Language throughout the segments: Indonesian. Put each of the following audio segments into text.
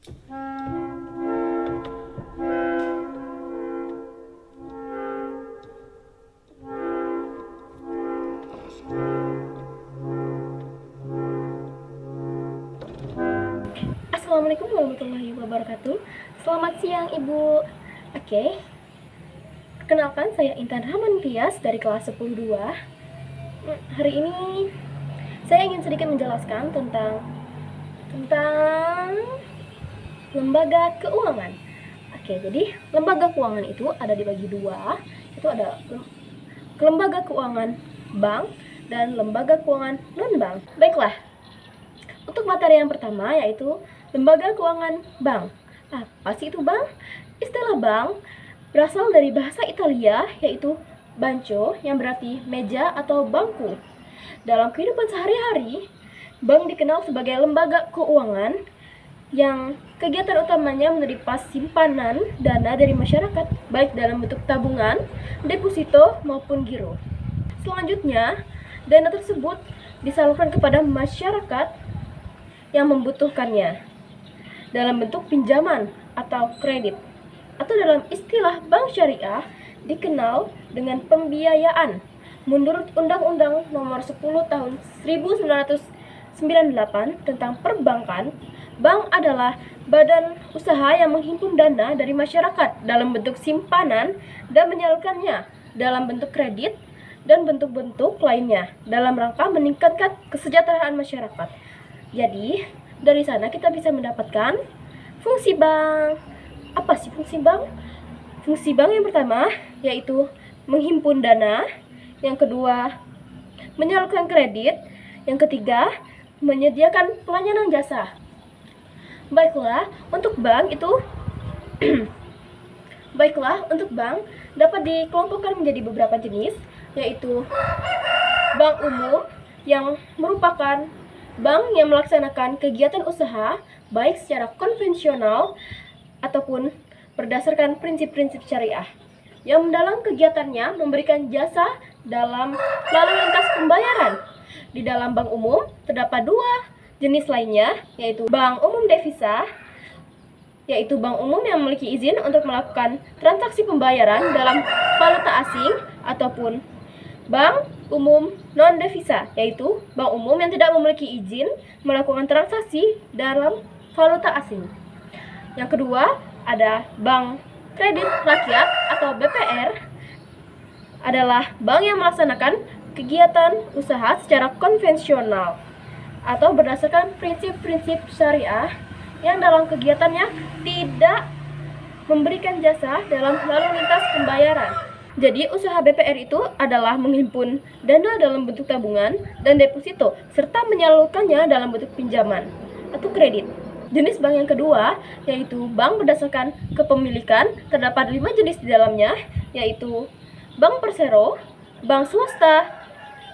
Assalamualaikum warahmatullahi wabarakatuh. Selamat siang Ibu. Oke. Perkenalkan, saya Intan Rahman Tias dari kelas 10-2. Hari ini saya ingin sedikit menjelaskan tentang lembaga keuangan. Oke, jadi lembaga keuangan itu ada dibagi dua. Itu ada lembaga keuangan bank dan lembaga keuangan non-bank. Baiklah. Untuk materi yang pertama yaitu lembaga keuangan bank. Apa sih itu bank? Istilah bank berasal dari bahasa Italia yaitu banco yang berarti meja atau bangku. Dalam kehidupan sehari-hari, bank dikenal sebagai lembaga keuangan yang kegiatan utamanya menerima simpanan dana dari masyarakat baik dalam bentuk tabungan, deposito maupun giro. Selanjutnya, dana tersebut disalurkan kepada masyarakat yang membutuhkannya dalam bentuk pinjaman atau kredit, atau dalam istilah bank syariah dikenal dengan pembiayaan. Menurut Undang-Undang Nomor 10 Tahun 1998 tentang perbankan, bank adalah badan usaha yang menghimpun dana dari masyarakat dalam bentuk simpanan dan menyalurkannya dalam bentuk kredit dan bentuk-bentuk lainnya dalam rangka meningkatkan kesejahteraan masyarakat. Jadi, dari sana kita bisa mendapatkan fungsi bank. Apa sih fungsi bank? Fungsi bank yang pertama yaitu menghimpun dana, yang kedua menyalurkan kredit, yang ketiga menyediakan pelayanan jasa. Baiklah, untuk bank dapat dikelompokkan menjadi beberapa jenis, yaitu bank umum yang merupakan bank yang melaksanakan kegiatan usaha baik secara konvensional ataupun berdasarkan prinsip-prinsip syariah, yang dalam kegiatannya memberikan jasa dalam lalu lintas pembayaran. Di dalam bank umum terdapat dua jenis lainnya, yaitu bank umum devisa, yaitu bank umum yang memiliki izin untuk melakukan transaksi pembayaran dalam valuta asing, ataupun bank umum non-devisa, yaitu bank umum yang tidak memiliki izin melakukan transaksi dalam valuta asing. Yang kedua, ada bank kredit rakyat atau BPR, adalah bank yang melaksanakan kegiatan usaha secara konvensional atau berdasarkan prinsip-prinsip syariah yang dalam kegiatannya tidak memberikan jasa dalam lalu lintas pembayaran. Jadi, usaha BPR itu adalah menghimpun dana dalam bentuk tabungan dan deposito, serta menyalurkannya dalam bentuk pinjaman atau kredit. Jenis bank yang kedua, yaitu bank berdasarkan kepemilikan, terdapat 5 jenis di dalamnya, yaitu bank persero, bank swasta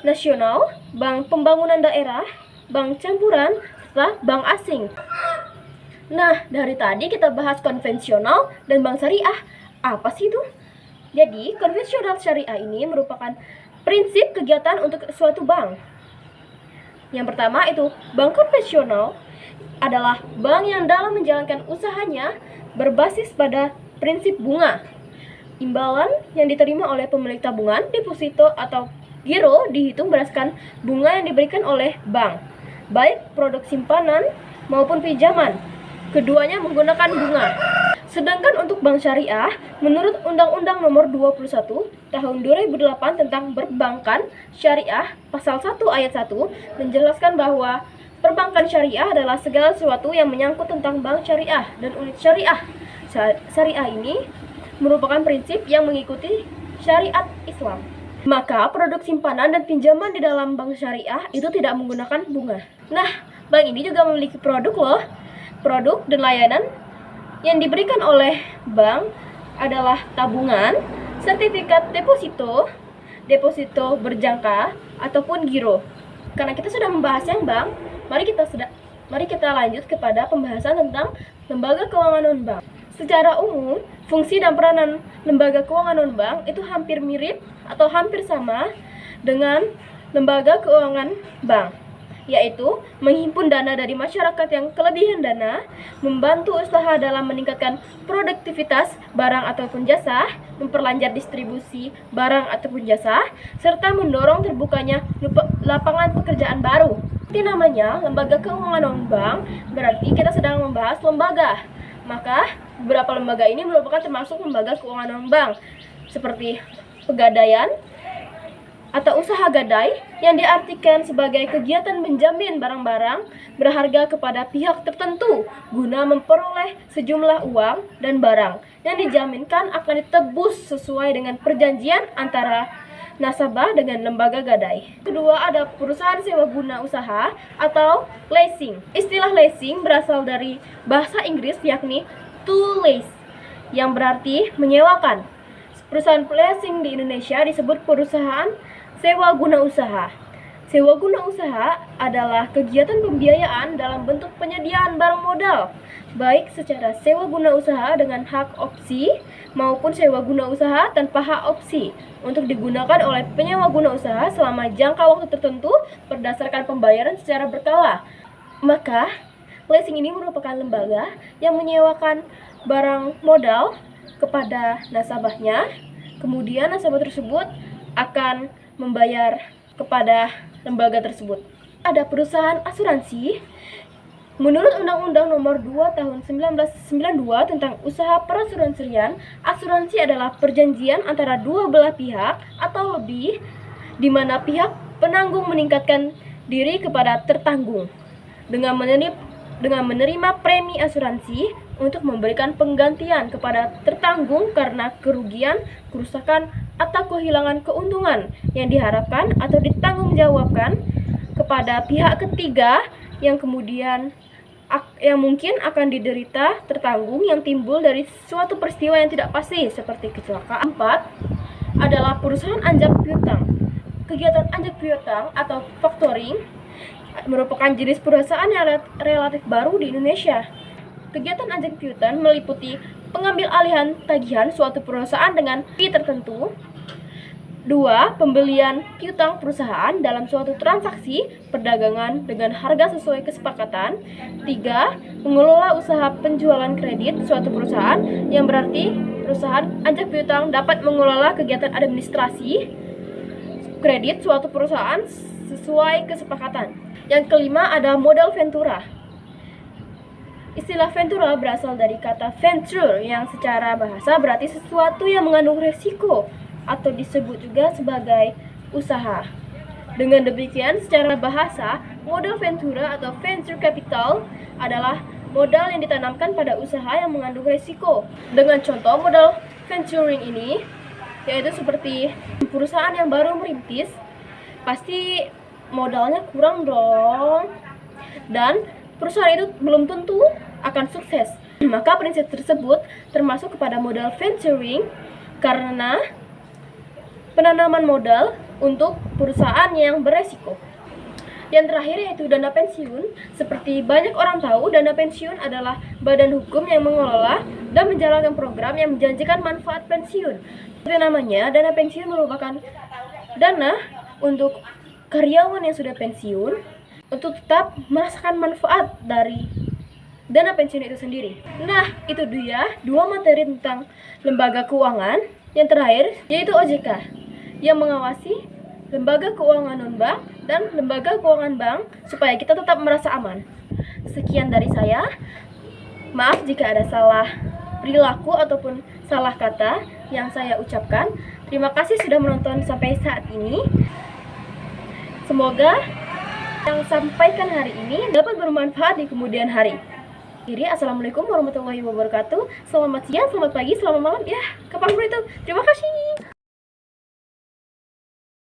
nasional, bank pembangunan daerah, bank campuran, serta bank asing. Nah, dari tadi kita bahas konvensional dan bank syariah. Apa sih itu? Jadi, konvensional syariah ini merupakan prinsip kegiatan untuk suatu bank. Yang pertama itu, bank konvensional adalah bank yang dalam menjalankan usahanya berbasis pada prinsip bunga. Imbalan yang diterima oleh pemilik tabungan, deposito, atau giro dihitung berdasarkan bunga yang diberikan oleh bank, baik produk simpanan maupun pinjaman. Keduanya menggunakan bunga. Sedangkan untuk bank syariah, menurut Undang-Undang Nomor 21 Tahun 2008 tentang perbankan syariah, pasal 1 ayat 1 menjelaskan bahwa perbankan syariah adalah segala sesuatu yang menyangkut tentang bank syariah dan unit syariah. Syariah ini merupakan prinsip yang mengikuti syariat Islam. Maka produk simpanan dan pinjaman di dalam bank syariah itu tidak menggunakan bunga. Nah, bank ini juga memiliki produk loh. Produk dan layanan yang diberikan oleh bank adalah tabungan, sertifikat deposito, deposito berjangka, ataupun giro. Karena kita sudah membahas yang bank, mari kita lanjut kepada pembahasan tentang lembaga keuangan non-bank. Secara umum, fungsi dan peranan lembaga keuangan non-bank itu hampir mirip atau hampir sama dengan lembaga keuangan bank. yaitu menghimpun dana dari masyarakat yang kelebihan dana, membantu usaha dalam meningkatkan produktivitas barang ataupun jasa, memperlancar distribusi barang ataupun jasa, serta mendorong terbukanya lapangan pekerjaan baru. Seperti namanya, lembaga keuangan non-bank, berarti kita sedang membahas lembaga. Maka, beberapa lembaga ini merupakan termasuk lembaga keuangan non-bank, seperti pegadaian, atau usaha gadai yang diartikan sebagai kegiatan menjamin barang-barang berharga kepada pihak tertentu guna memperoleh sejumlah uang dan barang yang dijaminkan akan ditebus sesuai dengan perjanjian antara nasabah dengan lembaga gadai. Kedua, ada perusahaan sewa guna usaha atau leasing. Istilah leasing berasal dari bahasa Inggris yakni to lease yang berarti menyewakan. Perusahaan leasing di Indonesia disebut perusahaan sewa guna usaha. Sewa guna usaha adalah kegiatan pembiayaan dalam bentuk penyediaan barang modal, baik secara sewa guna usaha dengan hak opsi maupun sewa guna usaha tanpa hak opsi untuk digunakan oleh penyewa guna usaha selama jangka waktu tertentu berdasarkan pembayaran secara berkala. Maka, leasing ini merupakan lembaga yang menyewakan barang modal kepada nasabahnya, kemudian nasabah tersebut akan membayar kepada lembaga tersebut. Ada perusahaan asuransi. Menurut Undang-Undang Nomor 2 Tahun 1992 tentang Usaha Perasuransian, asuransi adalah perjanjian antara dua belah pihak atau lebih, di mana pihak penanggung meningkatkan diri kepada tertanggung dengan menerima premi asuransi untuk memberikan penggantian kepada tertanggung karena kerugian, kerusakan, atau kehilangan keuntungan yang diharapkan atau ditanggungjawabkan kepada pihak ketiga yang mungkin akan diderita tertanggung yang timbul dari suatu peristiwa yang tidak pasti seperti kecelakaan. 4 adalah perusahaan anjak piutang. Kegiatan anjak piutang atau factoring merupakan jenis perusahaan yang relatif baru di Indonesia. Kegiatan anjak piutang meliputi pengambil alihan tagihan suatu perusahaan dengan fee tertentu. 2. Pembelian piutang perusahaan dalam suatu transaksi perdagangan dengan harga sesuai kesepakatan. 3. Mengelola usaha penjualan kredit suatu perusahaan yang berarti perusahaan anjak piutang dapat mengelola kegiatan administrasi kredit suatu perusahaan sesuai kesepakatan. Yang kelima ada modal ventura. Istilah ventura berasal dari kata venture yang secara bahasa berarti sesuatu yang mengandung resiko atau disebut juga sebagai usaha. Dengan demikian, secara bahasa, modal ventura atau venture capital adalah modal yang ditanamkan pada usaha yang mengandung resiko. Dengan contoh modal venturing ini, yaitu seperti perusahaan yang baru merintis, pasti modalnya kurang dong, dan perusahaan itu belum tentu akan sukses. Maka prinsip tersebut termasuk kepada modal venturing karena penanaman modal untuk perusahaan yang beresiko. Yang terakhir yaitu dana pensiun. Seperti banyak orang tahu, dana pensiun adalah badan hukum yang mengelola dan menjalankan program yang menjanjikan manfaat pensiun. Seperti namanya, dana pensiun merupakan dana untuk karyawan yang sudah pensiun untuk tetap merasakan manfaat dari dana pensiun itu sendiri. Nah, itu dia 2 materi tentang lembaga keuangan. Yang terakhir yaitu OJK yang mengawasi lembaga keuangan non-bank dan lembaga keuangan bank supaya kita tetap merasa aman. Sekian dari saya. Maaf jika ada salah perilaku ataupun salah kata yang saya ucapkan. Terima kasih sudah menonton sampai saat ini. Semoga yang sampaikan hari ini dapat bermanfaat di kemudian hari. Assalamualaikum warahmatullahi wabarakatuh. Selamat siang, selamat pagi, selamat malam, ya kapanpun itu. Terima kasih.